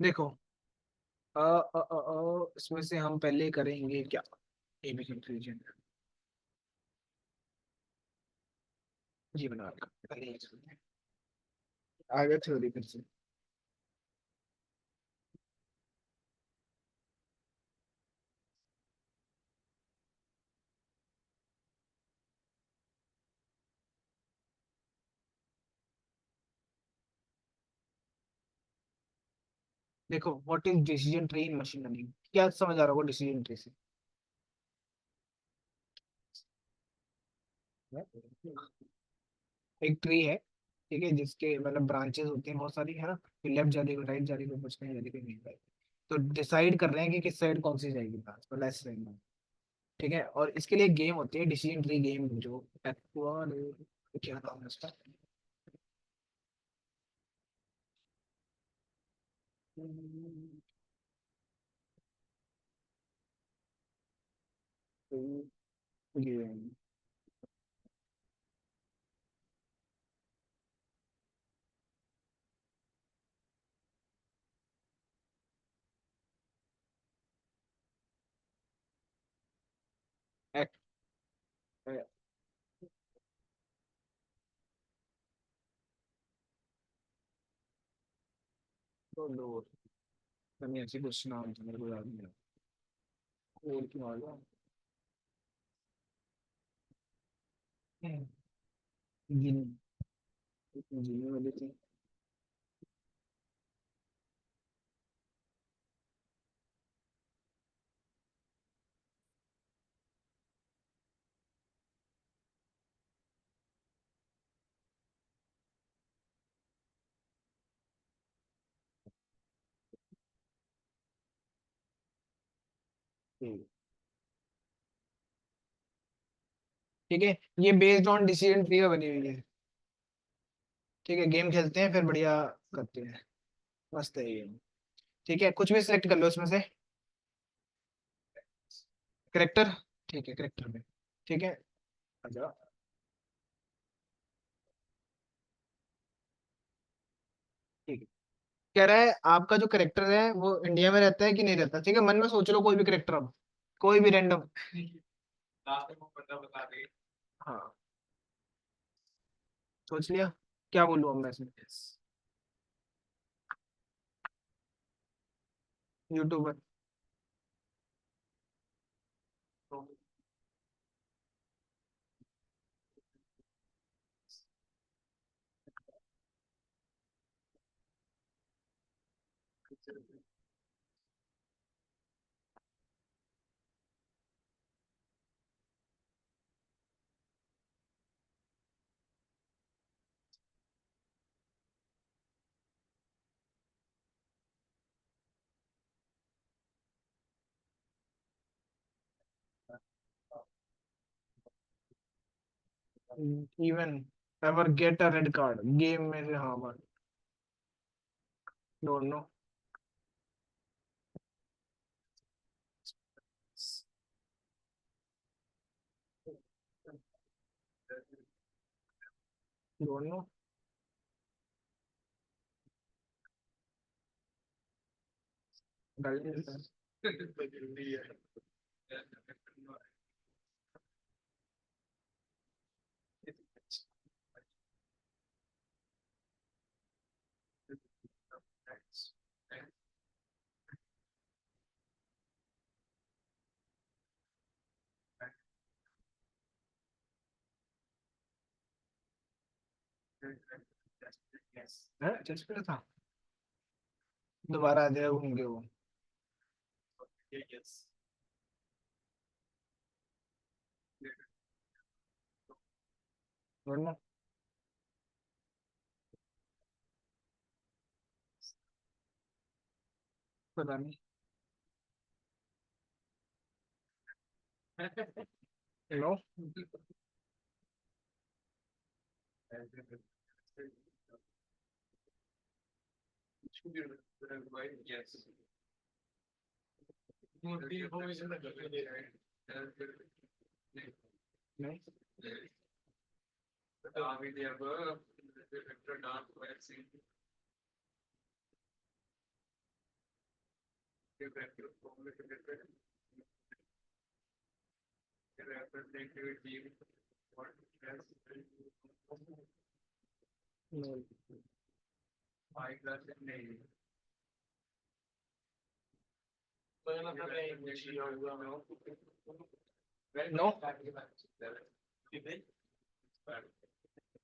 देखो, इसमें से हम पहले करेंगे क्या? AB confusion. जी बना रखा पहले ये सुनते हैं। आगे थ्योरी फिर से। देखो, what is decision tree in machine learning? क्या समझ आ रहा होगा डिसीजन ट्री से? एक ट्री है, ठीक है, जिसके मतलब ब्रांचेस होती हैं बहुत सारी, है ना? फिर लेफ्ट जा रही है, राइट जा रही है, कुछ नहीं जा रही, कहीं नहीं जा रही। तो डिसाइड कर रहे हैं कि किस साइड कौन सी जाएगी ब्रांच, तो लेफ्ट साइड में। ठीक है, और इसके लिए गेम होती है डिसीजन ट्री गेम, जो क्या नाम है उसका? गेम। तो लो, मैंने ऐसी कुछ नाम था, मेरे को याद नहीं आ रहा। और क्यों आ गया? जिन जीने वाली थी। ठीक है, ये बेस्ड ऑन डिसीजन ट्री का बनी हुई है। ठीक है, गेम खेलते हैं फिर बढ़िया करते हैं। मस्त है ये। ठीक है, कुछ भी सिलेक्ट कर लो इसमें से। करेक्टर। ठीक है, करेक्टर में। ठीक है। अच्छा। ठीक है, कह रहा है आपका जो करेक्टर है वो इंडिया में रहता है कि नहीं रहता? ठीक है, मन में सोच लो कोई भी करेक्टर, अब कोई भी रैंडम। हाँ, सोच लिया? क्या बोलूँ अब मैं इसमें? YouTuber. Even ever get a red card game में से? हाँ, but don't know. Don't know. डाल दिया। है चेस्ट पे था। दोबारा आ जाएगा घूम के वो। वरना पता नहीं। नो। नहीं।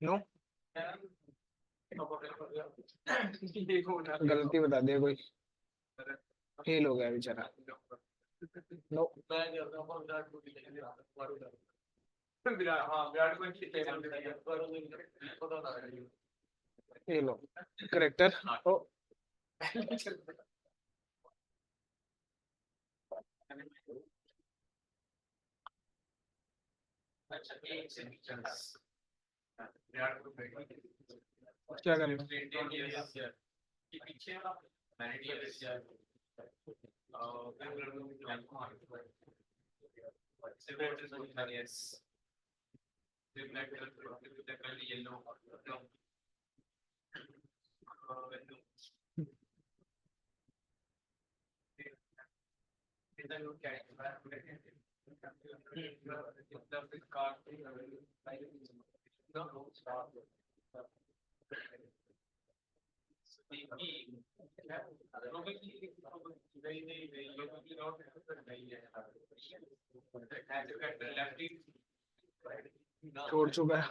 नो नो गलती बता दिया कोई, फेल हो गया बेचारा। नो ये लो करेक्टर। ओ क्या करना? छोड़ चुका है।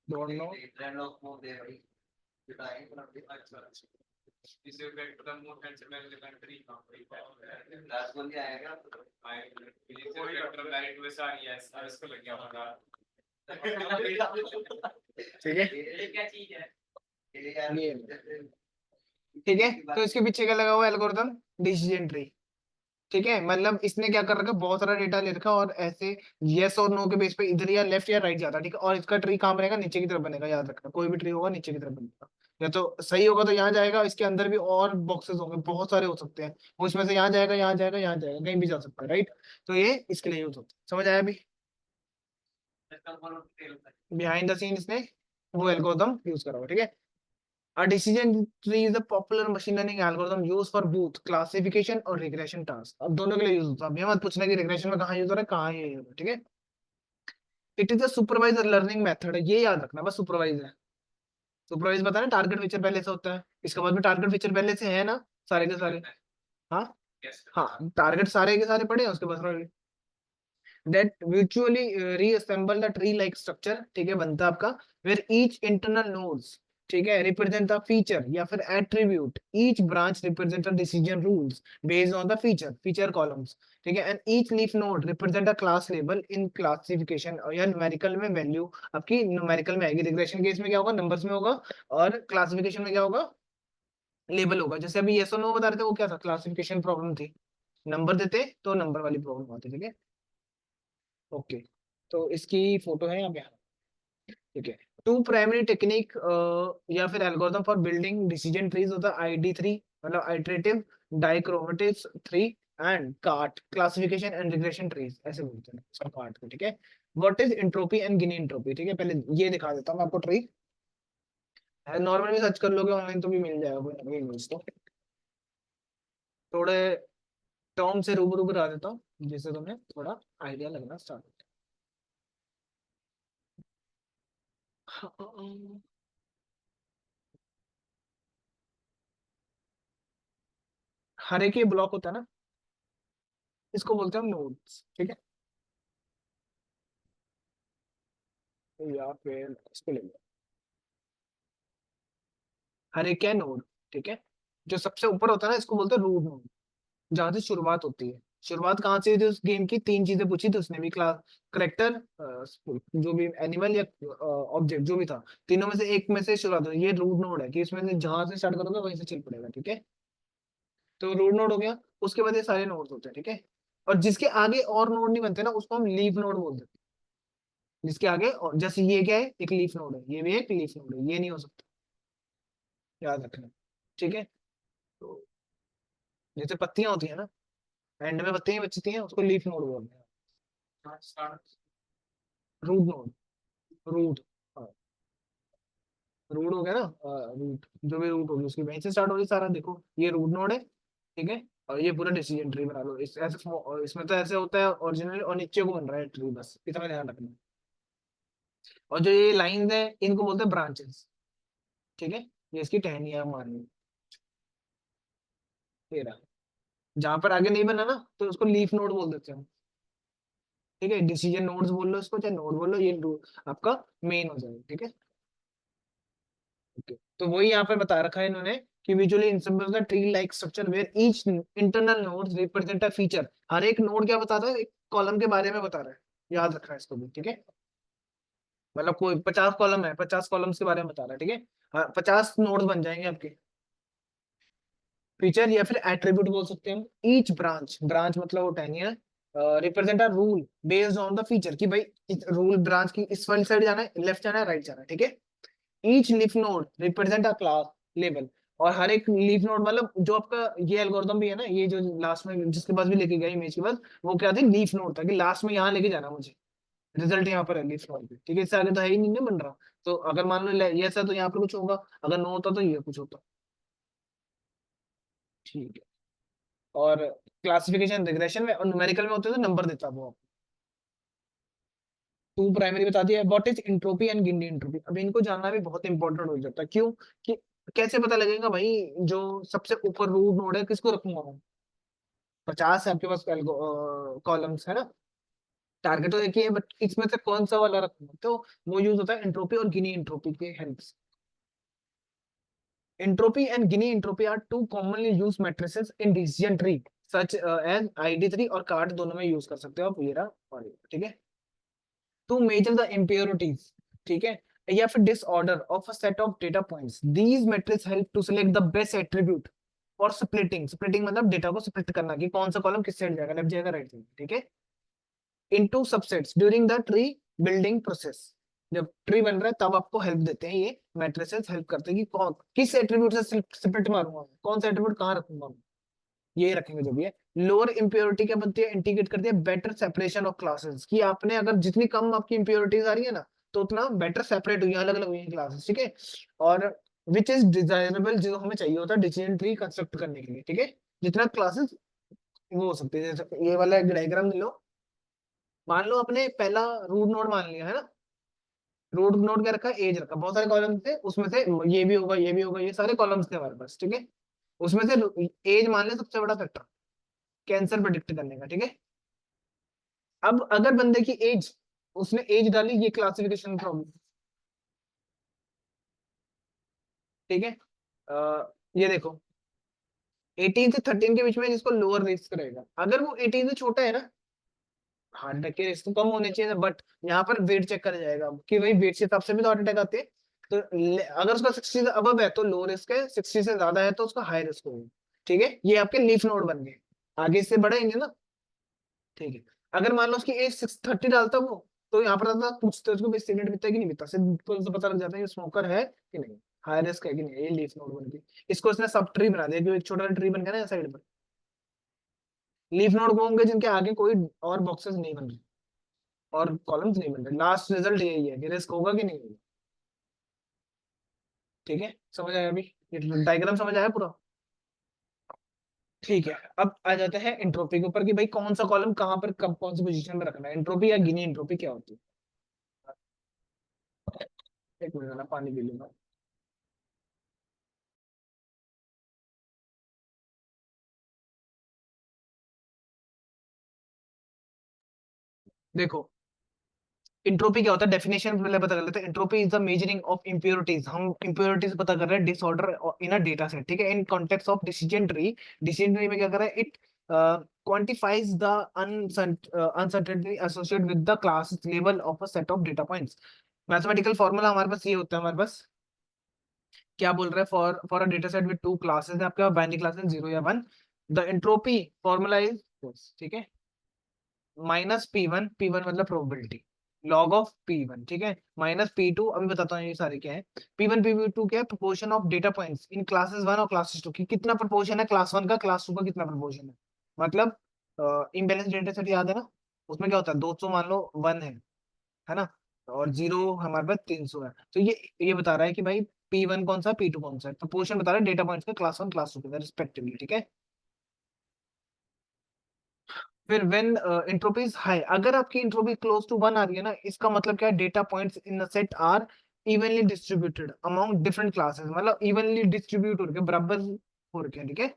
Don't know. ठीक है, ये ठीक है। तो इसके पीछे क्या लगा हुआ है? Algorithm decision tree. ठीक है, मतलब इसने क्या कर रखा है, बहुत सारा डेटा ले रखा है और ऐसे यस और नो के बेस पे इधर या लेफ्ट या राइट जाता है। ठीक है, और इसका ट्री कहाँ बनेगा? नीचे की तरफ बनेगा, याद रखना। कोई भी ट्री होगा नीचे की तरफ बनेगा। या तो सही होगा तो यहाँ जाएगा, इसके अंदर भी और बॉक्सेस होंगे, बहुत सारे हो सकते हैं, उसमें से यहाँ जाएगा, यहाँ जाएगा, यहाँ जाएगा, कहीं भी जा सकता है, राइट। तो ये इसके लिए यूज होता है। समझ आया अभी? बिहाइंड द सीन इसने वो एल्गोरिथम यूज करा हुआ। ठीक है, A decision tree is a popular machine learning algorithm used for both classification और regression task। अब दोनों के लिए यूज होता है। अब ये मत पूछना कि regression में कहाँ यूज हो रहा है, कहाँ ये यूज हो रहा है। ठीक है, it is a supervisor learning method. ये याद रखना बस, सुपरवाइज है। सुपरवाइज पता है ना, टारगेट फीचर पहले से होता है, इसका बाद में टारगेट फीचर पहले से है ना, सारे के सारे। हाँ हाँ, टारगेट सारे के सारे पड़े हैं, उसके बाद that virtually reassemble the tree like structure। ठीक है, बनता है आपका where each internal nodes, ठीक है, represent a feature या फिर attribute। each branch represent a decision rules based on the feature columns। ठीक है, and each leaf node represent a class label in classification। और या न्यूमेरिकल में वैल्यू आपकी न्यूमेरिकल में आएगी। रिग्रेशन केस में क्या होगा? नंबर्स में होगा। और क्लासिफिकेशन में क्या होगा? लेबल होगा। जैसे अभी येस और नो बता रहे थे, वो क्या था? क्लासिफिकेशन प्रॉब्लम थी। नंबर देते तो नंबर वाली प्रॉब्लम आती। ठीक है, ओके। तो इसकी फोटो है यहाँ पे। ठीक है, टू प्राइमरी टेक्निक या फिर algorithm for building decision trees होता है। ID3 मतलब आइटरेटिव डाइक्रोमेटिव three, and CART classification and regression trees, ऐसे बोलते हैं इसको, कार्ट को। ठीक है, what is entropy and Gini entropy? ठीक है, पहले ये दिखा देता हूँ मैं आपको ट्री। नॉर्मल भी सर्च कर लोगे ऑनलाइन तो भी मिल जाएगा कोई ना कोई न्यूज़। तो थोड़े टर्म से रूबरू करा देता हूँ जिससे तुम्हें थोड़ा आइडिया लगना स्टार्ट। हर एक ये ब्लॉक होता है ना, इसको बोलते हैं नोड्स। ठीक है, या फिर इसको ले लो, हर एक क्या नोड। ठीक है, जो सबसे ऊपर होता है ना, इसको बोलते हैं रूट नोड, जहां से शुरुआत होती है। शुरुआत कहाँ से हुई थी? उस गेम की तीन चीजें पूछी थी उसने भी, क्लास, करेक्टर, जो भी एनिमल या ऑब्जेक्ट जो भी था, तीनों में से एक में से शुरुआत हुई। ये रूट नोड है कि इसमें से जहां से स्टार्ट करोगे वहीं से चल पड़ेगा। ठीक है, तो रूट नोड हो गया। उसके बाद ये सारे नोड्स होते हैं। ठीक है, और जिसके आगे और नोड नहीं बनते ना उसको हम लीफ नोड बोल देते हैं। जिसके आगे और जैसे ये क्या है, एक लीफ नोड है, ये भी एक लीफ नोड है, ये नहीं हो सकता, याद रखना। ठीक है, तो जैसे पत्तियां होती है ना, एंड में पत्तियां बचती हैं, उसको लीफ नोड बोलते हैं। रूट नोड, रूट, रूट हो गया ना, रूट, जो भी रूट होगी उसकी वहीं से स्टार्ट होगी सारा, देखो ये रूट नोड है। ठीक है, और ये पूरा डिसीजन ट्री बना लो, इस ऐसे और इसमें तो ऐसे होता है ओरिजिनली, और नीचे को बन रहा है ट्री, बस इतना ध्यान रखना। और जो ये लाइन है इनको बोलते हैं ब्रांचेस। ठीक है, ये इसकी टहनियां मारनी, तेरा जहां पर आगे नहीं बना ना तो उसको लीफ नोड बोल देते हैं। ठीक है, डिसीजन नोड्स बोल लो इसको, चाहे नोड बोल लो, ये आपका मेन हो जाएगा। ठीक है, ओके, तो वही यहाँ पे बता रखा है इन्होंने कि visually ensemble the tree like structure where each internal node represent a feature. हर एक नोड क्या बता रहा है, एक कॉलम के बारे में बता रहा है, याद रखना है इसको भी। ठीक है, मतलब कोई 50 कॉलम है, 50 कॉलम्स के बारे में बता रहा है। ठीक है, हाँ, 50 नोड बन जाएंगे आपके। फीचर या फिर एट्रीब्यूट बोल सकते हैं हम। ईच ब्रांच, ब्रांच मतलब वो टहनियाँ, represent a rule based on the feature, कि भाई रूल ब्रांच की इस वाली साइड जाना है, लेफ्ट जाना है, राइट जाना है। ठीक है, ईच लीफ नोड रिप्रेजेंट अ क्लास लेवल। और हर एक लीफ नोड मतलब जो आपका ये एल्गोरिथम भी है ना, ये जो लास्ट में जिसके पास भी लेके गया इमेज के पास, वो क्या थी, लीफ नोड था, कि लास्ट में यहाँ लेके जाना मुझे, रिजल्ट यहाँ पर है लीफ नोड पे। ठीक है, इससे आगे तो है ही नहीं ना बन रहा। तो अगर मान लो ये ऐसा, तो यहाँ पर कुछ होगा, अगर नो होता तो ये कुछ होता। ठीक है, और क्लासिफिकेशन रिग्रेशन में और न्यूमेरिकल में होते तो नंबर देता वो। टू प्राइमरी बता दिया। What is entropy and Guinea entropy, अब इनको जानना भी बहुत इंपॉर्टेंट हो जाता है। क्यों, कि कैसे पता लगेगा भाई जो सबसे ऊपर रूट नोड है किसको रखूंगा मैं। 50 है आपके पास कॉलम्स है ना, टारगेट तो देखिए, बट इसमें से कौन सा वाला रखूंगा, तो वो यूज होता है इंट्रोपी और गिनी इंट्रोपी के हेल्प से। Entropy and Gini entropy are two commonly used matrices in decision tree such as ID3 और कार्ड दोनों में यूज कर सकते हो आप, ये रहा और ये। ठीक है, टू मेजर द इम्प्योरिटीज, ठीक है, या फिर disorder of a set of data points, these metrics help to select the best attribute और स्प्लिटिंग, स्प्लिटिंग मतलब डेटा को स्प्लिट करना, कि कौन सा कॉलम किस साइड जाएगा, लेफ्ट जाएगा, राइट जाएगा। ठीक है, into subsets during the tree building process, जब ट्री बन रहा है तब आपको हेल्प देते हैं ये मैट्रिसेस, हेल्प करते हैं कि कौन किस एट्रीब्यूट से स्प्लिट मारूंगा मैं, कौन सा एट्रीब्यूट कहाँ रखूंगा मैं, ये रखेंगे जब ये। लोअर इंप्योरिटी क्या बनती है, इंटीग्रेट कर दिया बेटर सेपरेशन ऑफ क्लासेस, कि आपने अगर जितनी कम आपकी इंप्योरिटीज आ रही है ना, तो उतना बेटर सेपरेट हुई, अलग अलग हुई क्लासेस। ठीक है, और विच इज डिजायरेबल, जो हमें चाहिए होता है डिसीजन ट्री कंस्ट्रक्ट करने के लिए। ठीक है, जितना क्लासेस वो हो सकते हैं, जैसे ये वाला डायग्राम लो, मान लो अपने पहला रूट नोड मान लिया है ना, रूट नोड क्या रखा है, एज रखा, बहुत सारे कॉलम थे उसमें से, ये भी होगा, ये भी होगा, ये सारे कॉलम्स थे हमारे पास। ठीक है, उसमें से एज मान ले सबसे बड़ा फैक्टर कैंसर प्रिडिक्ट करने का। ठीक है, अब अगर बंदे की एज, उसने एज डाली, ये क्लासिफिकेशन प्रॉब्लम। ठीक है, ये देखो 18 से 13 के बीच में जिसको लोअर रिस्क रहेगा, अगर वो 18 से छोटा है ना, हार्ट अटैक के रिस्क तो कम होने चाहिए, बट यहाँ पर वेट चेक करा जाएगा कि भाई वेट के हिसाब से भी तो हार्ट अटैक आते हैं। तो अगर उसका 60 से अबव है तो लो रिस्क है, 60 से ज्यादा है तो उसका हाई रिस्क होगा। ठीक है, ये आपके लीफ नोड बन गए, आगे इससे बढ़ेंगे ना। ठीक है, अगर मान लो उसकी एज 630 डालता वो, तो यहाँ पर आता पूछते हैं उसको सिगरेट पीता है कि नहीं पीता, सिंपल से पता लग जाता है ये स्मोकर है कि नहीं, हाई रिस्क है कि नहीं, ये लीफ नोड बन गई। इसको इसने सब ट्री बना दिया, जो एक छोटा ट्री बन गया ना साइड पर। लीफ नोड वो होंगे जिनके आगे कोई और बॉक्सेस नहीं बन रहे और कॉलम्स नहीं बन रहे, लास्ट रिजल्ट यही है कि रिस्क होगा कि नहीं होगा। ठीक है, समझ आया अभी, ये डायग्राम समझ आया पूरा। ठीक है, अब आ जाते हैं इंट्रोपी के ऊपर, कि भाई कौन सा कॉलम कहाँ पर कब कौन सी पोजीशन में रखना है, इंट्रोपी या गिनी इंट्रोपी क्या होती है। एक मिनट ना, पानी पी लूंगा। देखो इंट्रोपी क्या होता है, डेफिनेशन पहले पता कर लेते हैं। Entropy is the measuring of impurities, हम इम्प्योरिटीज पता कर रहे हैं, disorder in a data set. ठीक है, in context of decision tree, decision tree में क्या कर रहा है, it quantifies the uncertainty associated with the class level of a set of data points. Mathematical formula हमारे पास ये होता है, हमारे पास क्या बोल रहा है, for for a data set with two classes है आपके पास, बाइनरी क्लासेस 0 या 1, द एंट्रोपी फॉर्मूला इज, ठीक है, माइनस P1 मतलब प्रोबेबिलिटी, लॉग ऑफ P1, ठीक है, माइनस P2, अभी बताता हूँ ये सारे क्या है। P1 P2 क्या है, proportion of data points in classes 1 और क्लासेस 2 की कितना प्रोपोर्शन है, क्लास 1 का क्लास 2 का कितना प्रोपोर्शन है। मतलब इम्बेलेंस डेटा सेट याद है ना, उसमें क्या होता है, 200 मान लो 1 है ना, और 0 हमारे पास 300 है। तो ये बता रहा है कि भाई P1 कौन सा, P2 कौन सा है, प्रोपोर्शन बता रहा है डेटा पॉइंट्स का क्लास 1 क्लास 2 के रिस्पेक्टिवली, ठीक है। फिर व्हेन एंट्रोपी इज हाई, अगर आपकी एंट्रोपी क्लोज टू 1 आ रही है ना, इसका मतलब क्या है, data points in the set are evenly distributed among different classes, मतलब इवनली डिस्ट्रीब्यूट हो रखे बराबर हो रखे हैं, ठीक है।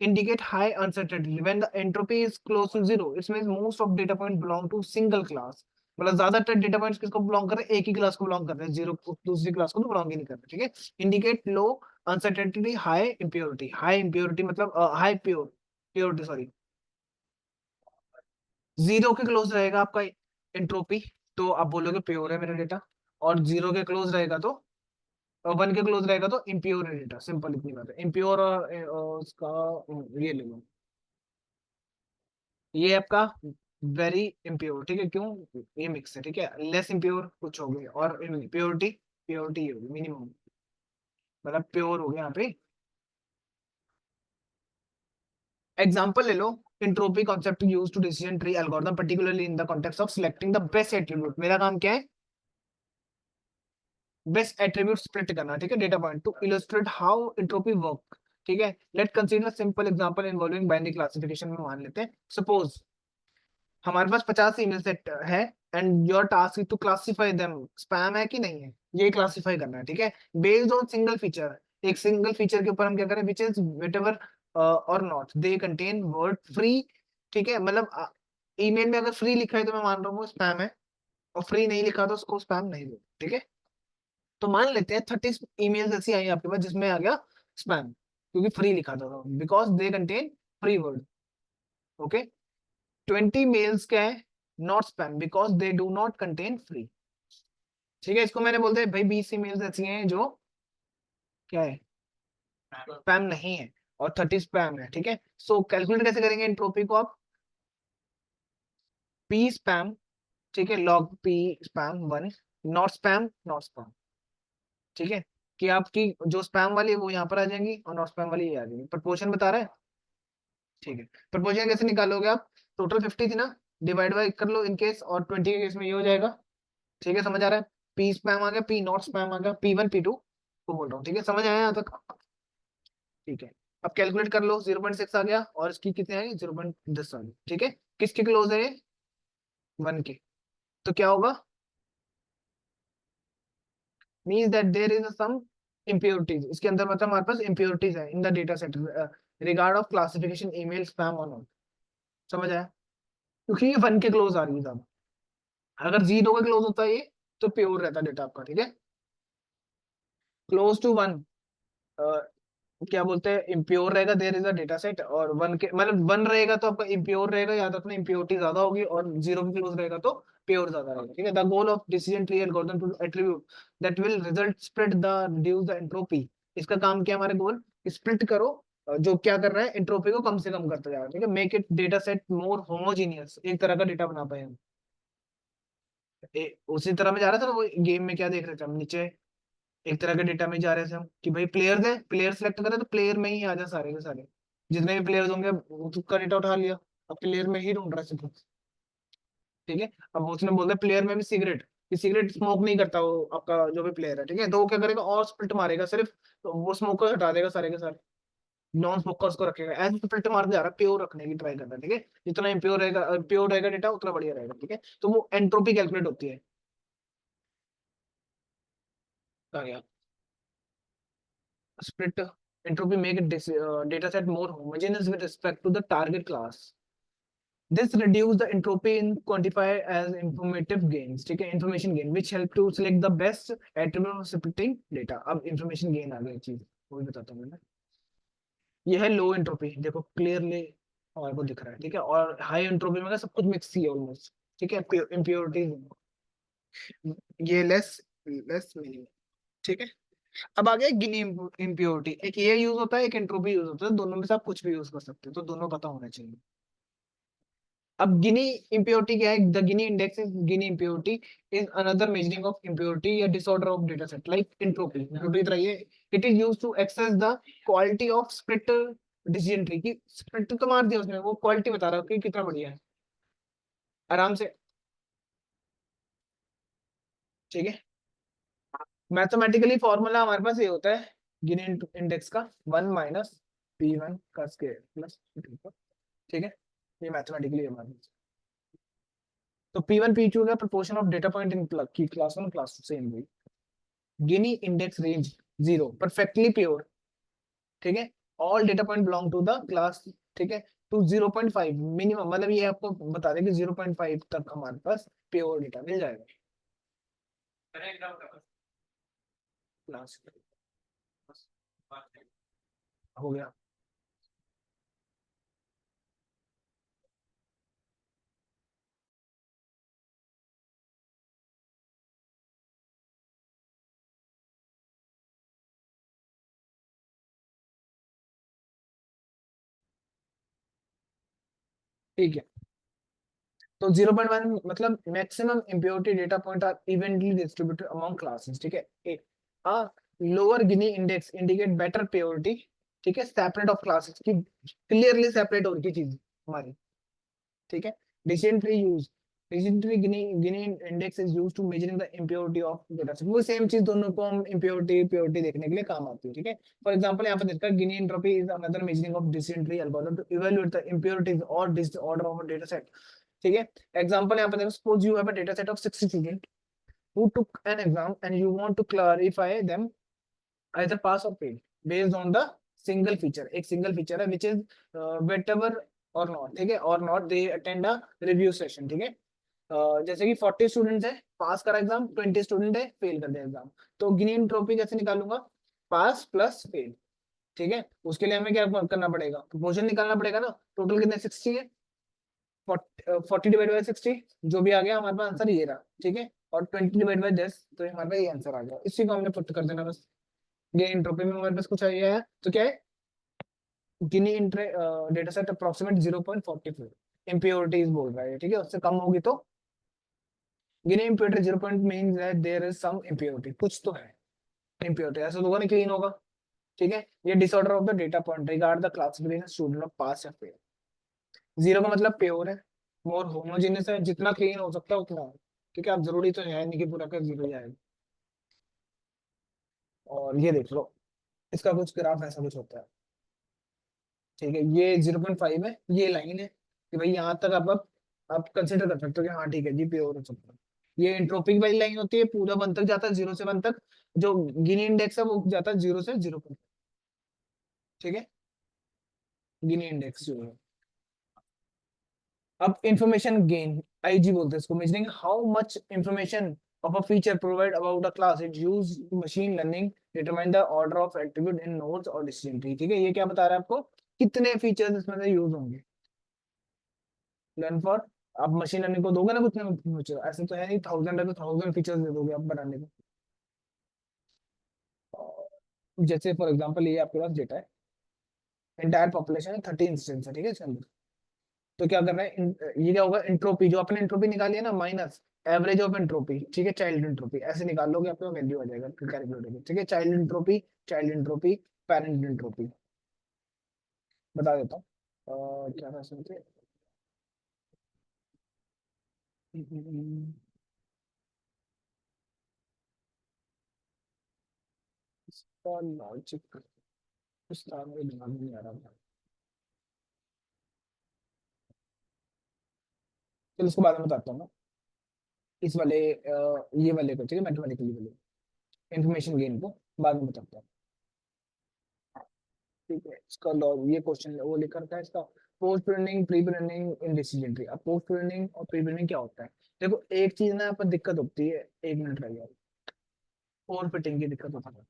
Indicate high uncertainty when the entropy is close to 0, it's means most of data point belong to single class, मतलब ज्यादातर डेटा पॉइंट्स किसको बिलोंग कर रहे हैं, एक ही क्लास को बिलोंग कर रहे हैं, जीरो दूसरी क्लास को तो बिलोंग ही नहीं कर रहे, ठीक है। Indicate low uncertainty, high impurity, high impurity मतलब हाई प्योरिटी सॉरी, 0 के क्लोज रहेगा आपका एंट्रोपी, तो आप बोलोगे प्योर है मेरा डेटा, और 0 के क्लोज रहेगा तो, 1 के क्लोज रहेगा तो इम्प्योर है डेटा, सिंपल इतनी बात है। इम्प्योर उसका ये ले लो, ये आपका वेरी इम्प्योर, ठीक है, क्यों, ये मिक्स है, ठीक है, लेस इम्प्योर कुछ हो गए, और प्योरिटी, प्योरिटी होगी मिनिमम, मतलब प्योर हो गया यहाँ पे। एग्जाम्पल ले लो, entropy concept use to decision tree algorithm particularly in the context of selecting the best attribute, मेरा काम क्या है, बेस्ट एट्रीब्यूट स्प्लिट करना, ठीक है, data point to illustrate how entropy work, ठीक है। Let consider simple example involving binary classification में, मान लेते हैं सपोज हमारे पास 50 ईमेल सेट है, and your task is to classify them, spam है कि नहीं है, ये क्लासिफाई करना है, ठीक है, बेस्ड ऑन सिंगल फीचर, एक सिंगल फीचर के ऊपर हम क्या करें, विच इज वेटेवर और not they contain word free, ठीक है, मतलब ईमेल में अगर फ्री लिखा है तो मैं मान रहा हूँ वो स्पैम है, और फ्री नहीं लिखा तो उसको स्पैम नहीं दो, ठीक है। तो मान लेते हैं 30 ईमेल्स ऐसी आई आपके पास जिसमें आ गया स्पैम, क्योंकि फ्री लिखा था, because they contain free word, okay. 20 mails क्या है, not spam because they do not contain free, ठीक है, इसको मैंने बोलते हैं भाई 20 ईमेल्स ऐसी हैं जो क्या है, स्पैम नहीं है, और 30 स्पैम है, ठीक है। सो कैलकुलेट कैसे करेंगे एंट्रोपी को आप, पी स्पैम, ठीक है, log P spam 1, not spam, ठीक है, कि आपकी जो स्पैम वाली है वो यहाँ पर आ जाएंगी और नॉट स्पैम वाली ये आ जाएंगी, प्रपोर्शन बता रहा है, ठीक है। प्रपोर्शन कैसे निकालोगे आप, टोटल 50 थी ना, डिवाइड बाई कर लो इन केस, और 20 के केस में ये हो जाएगा, ठीक है, समझ आ रहा है, पी स्पैम आ गया, पी नॉट स्पैम आ गया, P1 P2 को बोल रहा हूँ, ठीक है, समझ आया यहाँ तक, ठीक है। अब कैलकुलेट कर लो, 0.6 आ गया, और इसकी कितने आई, 0.10 आ गई, ठीक है, किसके क्लोज है ये, 1 के, तो क्या होगा, means that there is some impurities, इसके अंदर मतलब हमारे पास impurities है in the data set regard of classification email spam और नॉट, समझ आया, क्योंकि ये 1 के क्लोज आ रही है साहब, अगर 0 के क्लोज होता है ये तो प्योर रहता डेटा आपका, ठीक है, क्लोज टू 1 क्या बोलते हैं, इम्प्योर रहेगा, there is a data set, और 1 के मतलब 1 रहेगा तो आपका इम्प्योर रहेगा, याद रखना इम्प्योरिटी ज्यादा होगी, और 0 के क्लोज रहेगा तो प्योर ज्यादा रहेगा, ठीक है। The goal of decision tree algorithm to attribute that will result split the reduce the entropy, इसका काम क्या है हमारे गोल, स्प्लिट करो, जो क्या कर रहा है एंट्रोपी को कम से कम करता जाएगा, ठीक है, make it data set more homogeneous, एक तरह का डेटा बना पाए हम। उसी तरह में जा रहा था ना, वो गेम में क्या देख रहे थे हम नीचे, एक तरह के डेटा में जा रहे थे हम कि भाई प्लेयर्स है, प्लेयर सेलेक्ट करें तो प्लेयर में ही आ जाए सारे के सारे, जितने भी प्लेयर्स होंगे उसका डेटा उठा लिया, अब प्लेयर में ही ढूंढ रहा है सिर्फ, ठीक है। अब उसने बोल दिया प्लेयर में भी सिगरेट, कि सिगरेट स्मोक नहीं करता वो आपका जो भी प्लेयर है, ठीक है, तो वो क्या करेगा और स्प्लिट मारेगा सिर्फ, तो वो स्मोकर हटा देगा सारे के सारे, नॉन स्मोकर्स को रखेगा, ऐसे स्प्लिट मारते जा रहा है, प्योर रखने की ट्राई करता है, ठीक है, जितना इम्प्योर रहेगा, प्योर रहेगा डेटा उतना बढ़िया रहेगा, ठीक है, तो वो एंट्रोपी कैलकुलेट होती है, आ गया split entropy make it data set more homogeneous with respect to the target class. This reduce the entropy in quantify as informative gains, ठीक है, information gain which help to select the best attribute of splitting data। अब information gain आ गई चीज, वो भी बताता हूँ मैं। ये है लो एंट्रोपी, देखो क्लियरली हमारे को दिख रहा है, ठीक है, और हाई एंट्रोपी में सब कुछ मिक्स ही है ऑलमोस्ट, ठीक है, इम्प्योरिटीज, ये लेस लेस मिनिमम, ठीक है। अब आ गया गिनी इम्प्योरिटी, एक ये यूज होता है, एक एंट्रोपी यूज होता है, दोनों में से आप कुछ भी यूज कर सकते हो, तो दोनों पता होना चाहिए। अब गिनी इम्प्योरिटी क्या है? The Gini index is Gini impurity is another measuring of impurity या disorder of data set like entropy. Entropy तरह ये it is used to access the quality of split decision tree की। स्प्लिट तो मार दिया उसने, वो क्वालिटी बता रहा है कि कितना बढ़िया है, आराम से। ठीक है, मैथमेटिकली फॉर्मूला हमारे पास ये होता है गिनी इंडेक्स का, 1 - P1 का स्क्वायर प्लस P2 का। ठीक है, ये मैथमेटिकली हमारे पास। तो P1 P2 का proportion of data point in की क्लास 1 क्लास 2 सेम हुई। Gini index range 0 perfectly pure. ठीक है, all data point belong to the class. ठीक है, टू 0.5 मिनिमम, मतलब ये आपको बता दें कि 0.5 तक हमारे पास प्योर डेटा मिल जाएगा क्लास। हो गया। ठीक है, तो 0.1 मतलब maximum impurity data point are eventually distributed among classes. ठीक है, a lower Gini index indicate better purity. ठीक है, सेपरेट ऑफ क्लासेस की, क्लियरली सेपरेट हो रही चीज हमारी। ठीक है, decision tree use, decision tree Gini Gini index is used to measuring the impurity of data set. वो सेम चीज दोनों को हम इम्प्योरिटी प्योरिटी देखने के लिए काम आती है। ठीक है, फॉर एग्जांपल यहाँ पे देखा Gini entropy is another measuring of decision tree algorithm to evaluate the impurities और disorder of a data set. ठीक है, एग्जांपल यहाँ पे देखो, suppose you have a data set of 60 student who took an exam and you want to clarify them either pass or fail based on the single feature। एक single feature है which is whatever or not। ठीक है, or not they attend a review session। ठीक है, जैसे कि 40 students है, पास करा एग्जाम, 20 स्टूडेंट है फेल कर दिया एग्जाम, तो गिनी एंट्रोपी कैसे निकालूंगा? पास प्लस फेल। ठीक है, उसके लिए हमें क्या करना पड़ेगा? प्रोपोर्शन निकालना पड़ेगा ना। टोटल कितने 60 है, 40 डिवाइड बाई 60, जो भी आ गया हमारे पास आंसर ये रहा। ठीक है, और 20 डिवाइड बाई 10, तो हमारे पास ये आंसर आ गया, इसी को हमने पुट कर देना बस। ये एंट्रोपी में हमारे पास कुछ आया है तो क्या है? Gini entire data set approximate 0.44 impurities बोल रहा है। ठीक है, उससे कम होगी तो Gini impurity 0 point mean that there is some impurity, कुछ तो है इम्प्योरिटी, ऐसा तो होगा नहीं क्लीन होगा। ठीक है, ये disorder of the data point regard the classification student of pass या फेल। 0 का मतलब प्योर है, मोर होमोजेनियस है, जितना क्लीन हो सकता है उतना है। ठीक है, आप जरूरी तो है नहीं कि पूरा का 0 जाएगा। और ये देख लो, इसका कुछ ग्राफ ऐसा कुछ होता है। ठीक है, ये 0.5 है, ये लाइन है कि भाई यहाँ तक आप कंसिडर कर सकते हो कि हाँ ठीक है जी प्योर हो सकता है। ये एंट्रोपिक वाली लाइन होती है, पूरा 1 तक जाता है, 0 से 1 तक। जो गिनी इंडेक्स है वो जाता है 0 से 0। ठीक है, गिनी इंडेक्स जो है। अब इंफॉर्मेशन गेन, आईजी बोलते हैं इसको, measuring how much information of a feature provide about a class, it use machine learning determine the order of attribute in nodes और decision tree। ठीक है, ये क्या बता रहा है आपको? कितने फीचर्स इसमें से यूज होंगे। लर्न फॉर, आप मशीन लर्निंग को दोगे ना कुछ ना कुछ, ऐसे तो है नहीं 1000 है तो 1000 फीचर्स दे दोगे आप बनाने को। जैसे फॉर एग्जांपल ये आपके पास डेटा है, इंटायर पॉपुलेशन है, 30 इंस्टेंस है। ठीक है, इसके अंदर तो क्या करना है? ये क्या होगा? एंट्रोपी, जो अपने एंट्रोपी निकाली है ना, माइनस एवरेज ऑफ एंट्रोपी। ठीक है, चाइल्ड एंट्रोपी ऐसे निकाल लोगे, आपका वैल्यू आ जाएगा कैलकुलेट होगी। ठीक है, child entropy, child entropy, parent entropy. बता देता हूँ क्या था इसमें से। इसका लॉजिक इस तरह मेरे दिमाग में नहीं आ रहा था। चलो इसको बाद में बताता हूँ ना। इस वाले ये वाले को, ठीक है, मैथमेटिकली वाले इंफॉर्मेशन गेन को बाद में बताता हूँ। ठीक है, इसका लॉग ये क्वेश्चन वो लिखा था इसका, post printing pre printing in decision tree. अब पोस्ट प्रिंटिंग और प्री प्रिंटिंग क्या होता है? देखो एक चीज ना यहाँ पर दिक्कत होती है, 1 मिनट रह गया, ओवर फिटिंग की दिक्कत होता है।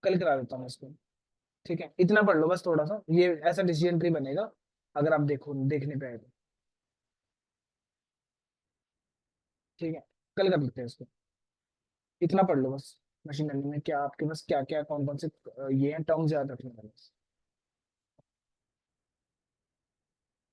कल करा देता हूँ इसको। ठीक है, इतना पढ़ लो बस थोड़ा सा, ये ऐसा डिसीजन ट्री बनेगा अगर आप देखो देखने पे आए तो। ठीक है, कल कर लेते हैं इसको, इतना पढ़ लो बस। मशीन लर्निंग में क्या आपके पास क्या क्या कौन कौन से ये हैं टर्म्स याद रखने वाले।